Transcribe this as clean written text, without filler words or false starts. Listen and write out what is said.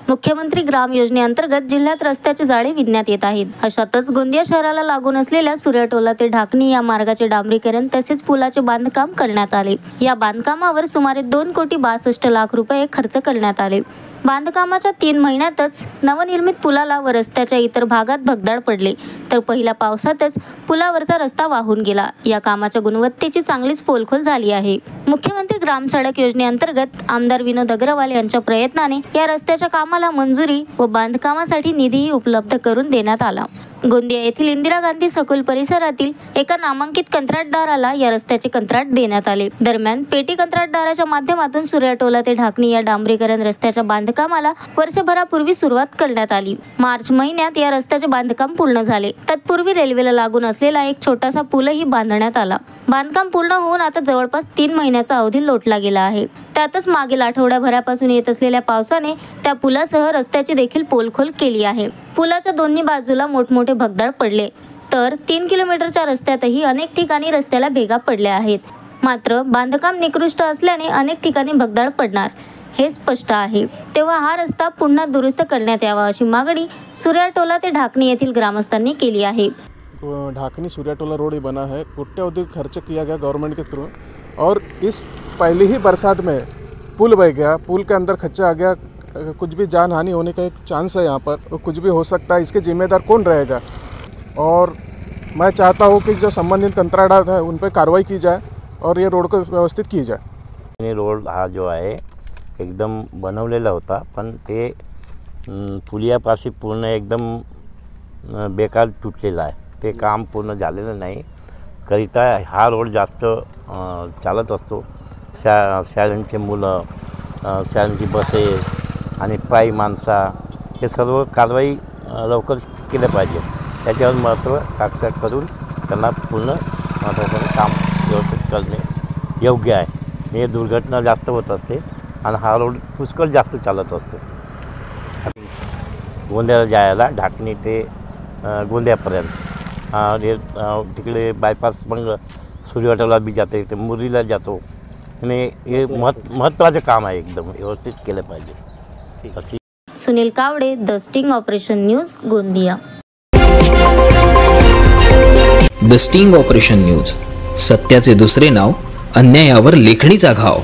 मुख्यमंत्री ग्राम योजनेअंतर्गत जिल्ह्यात रस्त्याचे जाळे विणण्यात येत आहेत। अशातच गोंदिया शहराला लागून असलेल्या सूर्यटोला ते ढाकणी या मार्गाचे डांबरीकरण तसेच पुलाचे बांधकाम करण्यात आले। या बांधकामावर सुमारे 2,62 लाख रुपये खर्च करण्यात आले। बांधकामाच्या 3 महिन्यातच नवनिर्मित पुलाला व रस्त्याच्या इतर भागात भगदाड पडले, तर पहिल्या पावसातच पुलावरचा रस्ता वाहून गेला। या कामाच्या गुणवत्तेची चांगलीच पोलखोल झाली आहे। मुख्यमंत्री ग्राम सडक योजनेअंतर्गत आमदार विनोद अग्रवाल यांच्या प्रयत्नाने या रस्त्याच्या कामाला मंजुरी व बांधकामासाठी निधीही उपलब्ध करून देण्यात आला। गोंदिया येथील इंदिरा गांधी सखोल परिसरातील एका नामांकित कंत्राटदाराला या रस्त्याचे कंत्राट देण्यात आले। दरम्यान पेटी कंत्राटदाराच्या माध्यमातून सूर्यटोला ते ढाकणी या डांबरीकरण रस्त्याच्या बांधकामाला वर्षभरापूर्वी सुरुवात करण्यात आली। मार्च महिन्यात या रस्त्याचे बांधकाम पूर्ण झाले। तत्पूर्वी रेल्वेला लागून असलेला एक छोटासा पूलही बांधण्यात आला। बांधकाम पूर्ण होऊन आता जवळपास 3 महिन्याचा अवधी लोटला गेला आहे। त्यातच मागील आठवड्याभरापासून येत असलेल्या पावसाने त्या पुलासह रस्त्याची देखील पोलखोल केली आहे। पुलाच्या दोन्ही बाजूला मोठमोठे भगदाड पडले, तर 3 किलोमीटरच्या रस्त्यातही अनेक ठिकाणी रस्त्याला भेगा पडल्या आहेत। मात्र बांधकाम निकृष्ट असल्याने अनेक ठिकाणी भगदाड पडणार हे स्पष्ट आहे। तेव्हा हा रस्ता पुन्हा दुरुस्त करण्यात यावा अशी मागणी सूर्यटोला ते ढाकणी येथील ग्रामस्थांनी केली आहे। ढाकनी सूर्यटोला रोड ही बना है, कोट्यावधि खर्च किया गया गवर्नमेंट के थ्रू, और इस पहली ही बरसात में पुल बह गया, पुल के अंदर खच्चा आ गया, कुछ भी जान हानि होने का एक चांस है यहाँ पर, कुछ भी हो सकता है। इसके जिम्मेदार कौन रहेगा? और मैं चाहता हूँ कि जो संबंधित कंत्राटदार है उन पर कार्रवाई की जाए और ये रोड को व्यवस्थित की जाए। ये रोड हा जो आहे एकदम बनवलेला होता, पण ते पुलियापाशी पूर्ण एकदम बेकार तुटलेला आहे। ते काम पूर्ण झालेलं नाही करिता हा रोड जास्त चालत असतो। शाळांची मुलं, शाळांची बसे आणि पायी माणसा हे सर्व कारवाई लवकर केलं पाहिजे। त्याच्यावर महत्त्वाकांक्षा करून त्यांना पूर्ण महत्त्वाचं काम व्यवस्थित करणे योग्य आहे। हे दुर्घटना जास्त होत असते आणि हा रोड पुष्कळ जास्त चालत असतो। गोंदियाला जायला ढाकणी ते गोंदियापर्यंत तिकडे बायपास मग सूर्यटोला बी जाते, ते मुरीला जातो आणि हे महत्त्वाचं काम आहे, एकदम व्यवस्थित केलं पाहिजे। Sunil Kawade, the sting operation news, Gondia. The sting operation news, सत्याचे दुसरे नाव, अन्यायावर लेखणीचा घाव।